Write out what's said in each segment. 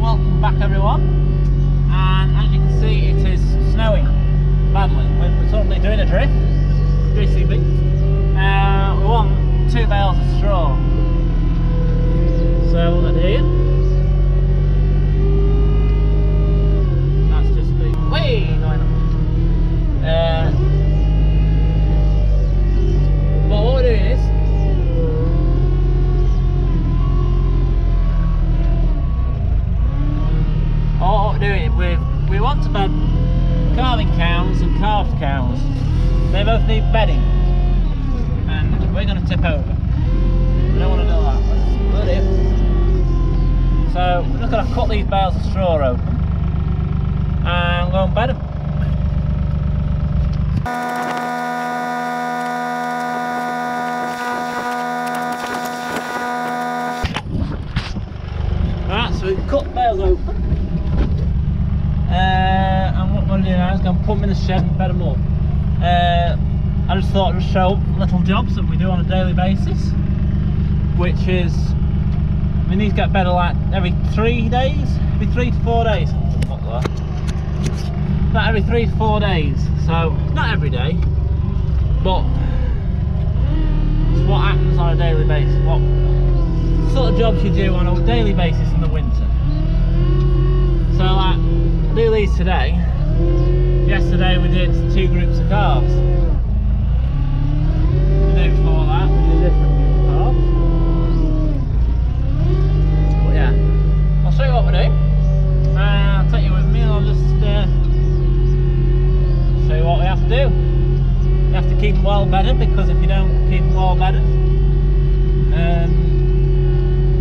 welcome back everyone. And as you can see, it is snowing badly. We're suddenly doing a drift, JCB. We want 2 bales of straw. So we'll get here. That's just the way going on. But what we're doing is we want to bed calving cows and calved cows. They both need bedding, and we're going to tip over. We don't want to do that. Let's do it. So we're just going to cut these bales of straw open and go and bed them. Right, so we've cut the bales open. And what I'm going to do now is going to put them in the shed and bed them up. I just thought I'd show little jobs that we do on a daily basis, which is we need to get bedded like every 3 days, every 3 to 4 days. Not every 3 to 4 days, so not every day, but it's what happens on a daily basis. What sort of jobs you do on a daily basis in the winter. So like, I do these today. Yesterday we did 2 groups of calves. The day before that we did a different group of calves. But yeah, I'll show you what we do. I'll take you with me and I'll just show you what we have to do. You have to keep them well bedded, because if you don't keep them well bedded,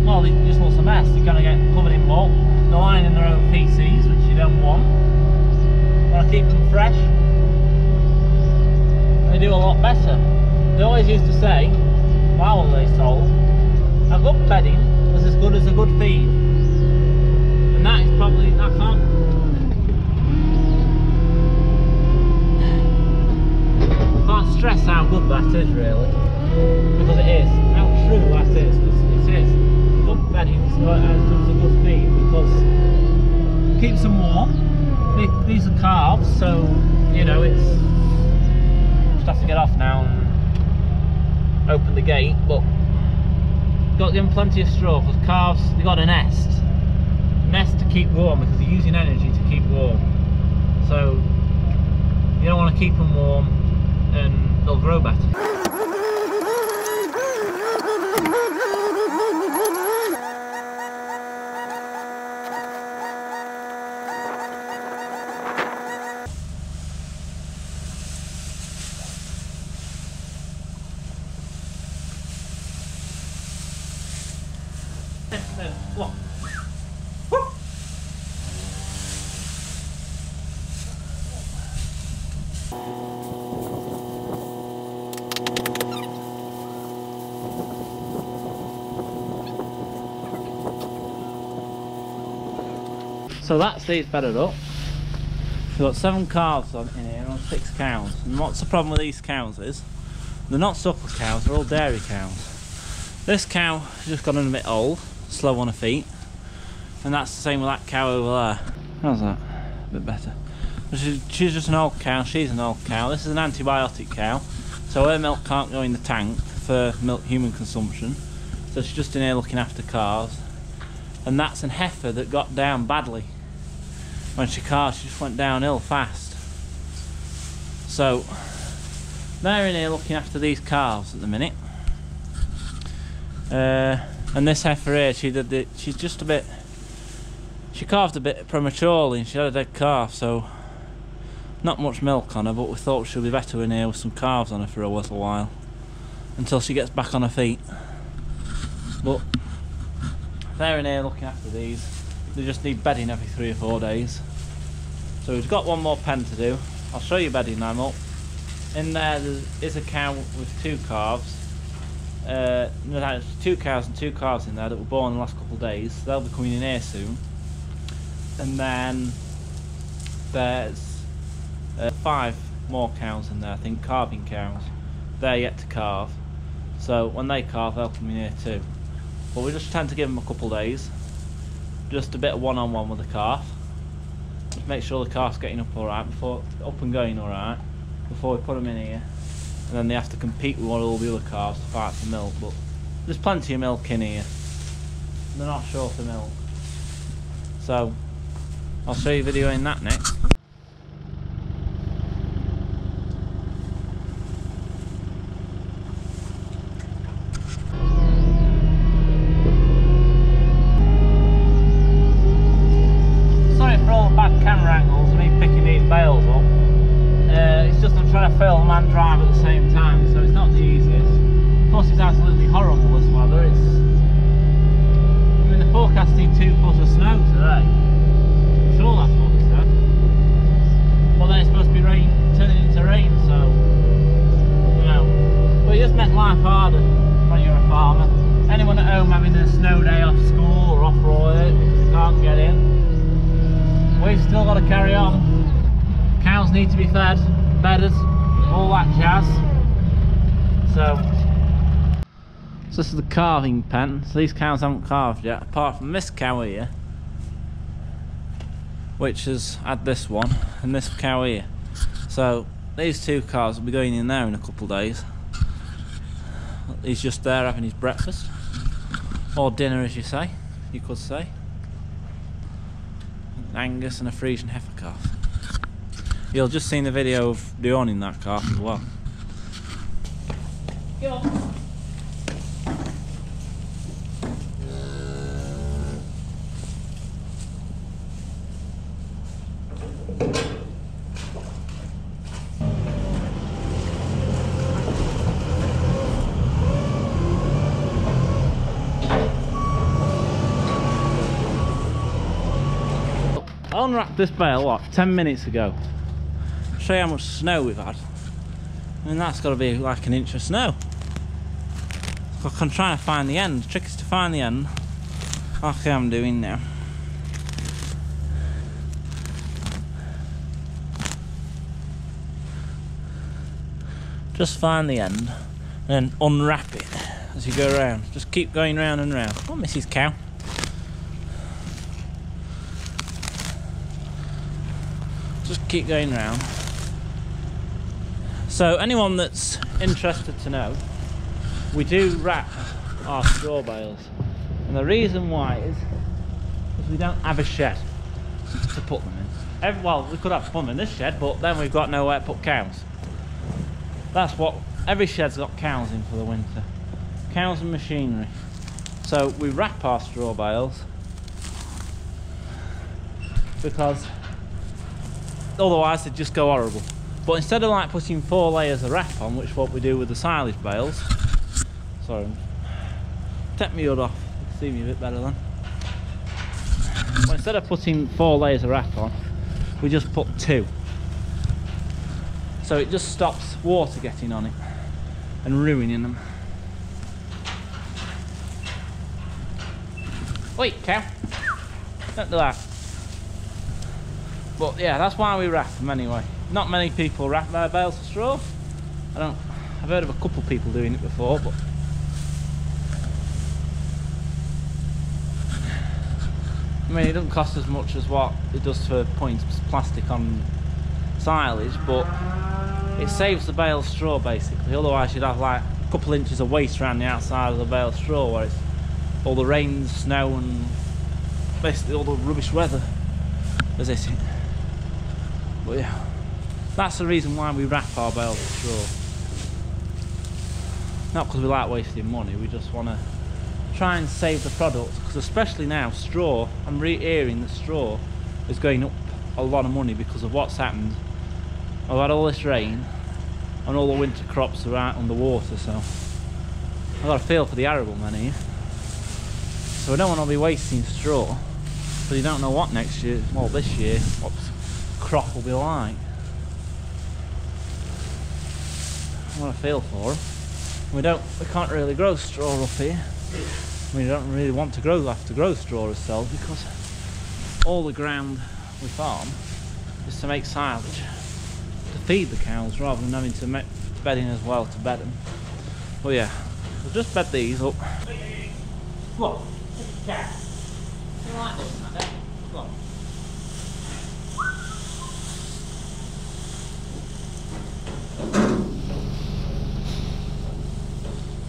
well, it just looks a mess. You're going to get covered in muck. They're lying in their own feces, which you don't want. You want to keep them fresh. They do a lot better. They always used to say, well, they told, a good bedding was as good as a good feed. And that is probably, I can't stress how good that is, really. Because it is. How true that is, because it is. Good bedding is as good as a good feed, because it keeps them warm. These are calves, so you know, it's just have to get off now and open the gate, but got to give them plenty of straw, because calves, they've got a nest to keep warm, because they're using energy to keep warm. So you don't want to keep them warm, and they'll grow better. Look. So that's these bedded up. We've got 7 calves in here and 6 cows. And what's the problem with these cows is, they're not suckle cows, they're all dairy cows. This cow has just gotten a bit old, slow on her feet, and that's the same with that cow over there. How's that? A bit better. She's just an old cow, she's an old cow. This is an antibiotic cow, so her milk can't go in the tank for human consumption. So she's just in here looking after calves. And that's an heifer that got down badly. When she calved, she just went downhill fast. So they're in here looking after these calves at the minute. And this heifer here, she's just a bit, she calved a bit prematurely and she had a dead calf, so not much milk on her, but we thought she'll be better in here with some calves on her for a little while until she gets back on her feet. But they're in here looking after these. They just need bedding every 3 or 4 days. So we've got one more pen to do. I'll show you bedding them up. In there is a cow with 2 calves. No, there's 2 cows and 2 calves in there that were born in the last couple of days. So they'll be coming in here soon. And then there's 5 more cows in there, I think, calving cows. They're yet to calve. So when they calve, they'll come in here too. But we just tend to give them a couple of days. just a bit of one-on-one with the calf. Just make sure the calf's getting up alright, up and going alright, before we put them in here. And then they have to compete with all the other calves to fight for milk, but there's plenty of milk in here. They're not short of milk. So, I'll show you a video in that next. Sorry for all the bad camera angles, me picking these bales up. It's just I'm trying to film and drive at the same time, so it's not the easiest. Plus it's absolutely horrible this weather. I mean, they're forecasting 2 foot of snow today. I'm sure that's what they said. But then it's supposed to be rain, turning into rain, so you know. But it just makes life harder when you're a farmer. Anyone at home having a snow day off school or off work because they can't get in, we've still got to carry on. Cows need to be fed, bedded, all that jazz. So this is the calving pen. So these cows haven't calved yet, apart from this cow here, which has had this one, and this cow here. So these 2 cows will be going in there in a couple of days. He's just there having his breakfast, or dinner as you could say. An Angus and a Frisian heifer calf. You'll just seen the video of owning that calf as well. Go on. I unwrapped this bale, what, 10 minutes ago. Show you how much snow we've had. I mean, that's got to be like an inch of snow. I'm trying to find the end. The trick is to find the end, like I'm doing now. Just find the end, and then unwrap it as you go around. Just keep going round and round. Oh, Mrs. Cow. Just keep going round. So anyone that's interested to know, we do wrap our straw bales, and the reason why is because we don't have a shed to put them in. Well, we could have them in this shed, but then we've got nowhere to put cows. That's what every shed's got, cows in for the winter, cows and machinery. So we wrap our straw bales because otherwise they'd just go horrible. But instead of like putting 4 layers of wrap on, which is what we do with the silage bales, sorry, take my hood off, you can see me a bit better then. But instead of putting 4 layers of wrap on, we just put 2. So it just stops water getting on it and ruining them. Wait, cow, don't do that. But yeah, that's why we wrap them anyway. Not many people wrap their bales of straw. I've heard of a couple of people doing it before, but I mean, it doesn't cost as much as what it does for putting plastic on silage, but it saves the bale of straw basically. Otherwise you'd have like a couple of inches of waste around the outside of the bale of straw where it's all the rain, snow and basically all the rubbish weather as it. But yeah, that's the reason why we wrap our bales of straw. Not because we like wasting money, we just want to try and save the product, because especially now, straw, I'm hearing that straw is going up a lot of money because of what's happened. I've had all this rain and all the winter crops are out underwater, so I've got a feel for the arable men here. So we don't want to be wasting straw, but you don't know what next year, well this year, what crop will be like. I want to feel for them. We can't really grow straw up here. We don't really want to have to grow straw ourselves, because all the ground we farm is to make silage to feed the cows rather than having to make bedding as well to bed them. But yeah, we'll just bed these up. Look, cat. You like this, Adam? Come on.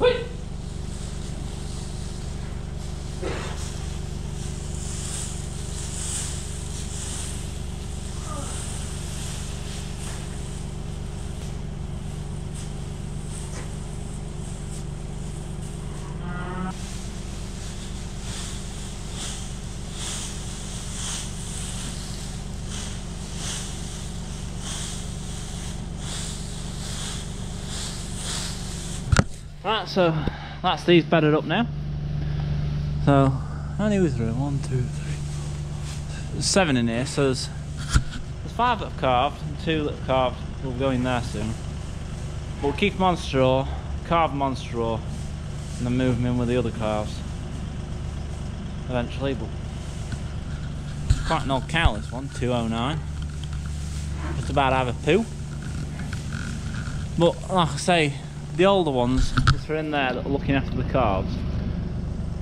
Wait. Right, so that's these bedded up now. So how many was there? 1, 2, 3, 4. There's 7 in here. So there's 5 that have calved and 2 that have calved. Will go in there soon. But we'll keep them on straw, carve them on straw, and then move them in with the other calves eventually. But quite an old cow, this one, 209. Just about to have a poo. But like I say, the older ones that are in there that are looking after the calves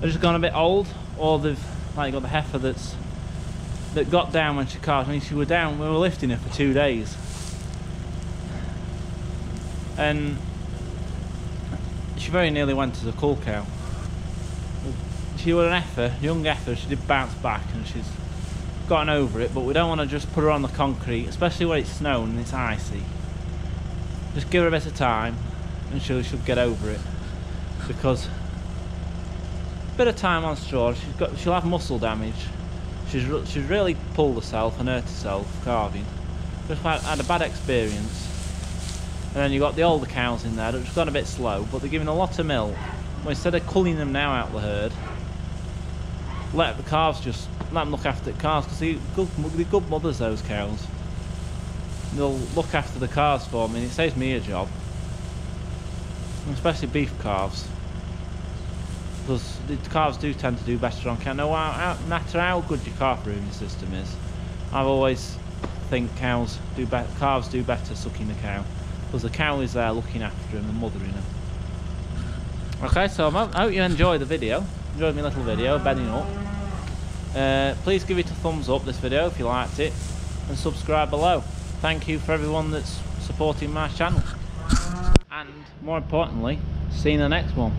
are just gone a bit old, or they've like got the heifer that got down when she calved. I mean, she was down, we were lifting her for 2 days, and she very nearly went as a cull cow. She was an heifer, young heifer. She did bounce back and she's gotten over it, but we don't want to just put her on the concrete, especially when it's snowing and it's icy. Just give her a bit of time and she'll get over it, because a bit of time on straw, she'll have muscle damage. She's really pulled herself and hurt herself calving. Just had a bad experience. And then you've got the older cows in there that have just gone a bit slow, but they're giving a lot of milk. Well, instead of culling them now out of the herd, let the calves just let them look after the calves, because they're good mothers, those cows. They'll look after the calves for me, and it saves me a job. Especially beef calves, because the calves do tend to do better on cow. No matter how good your calf grooming system is, I've always think calves do better sucking the cow, because the cow is there looking after him and mothering him. Okay, so I hope you enjoyed the video. Enjoyed my little video bedding up. Please give it a thumbs up, this video, if you liked it, and subscribe below. Thank you for everyone that's supporting my channel. And more importantly, see you in the next one.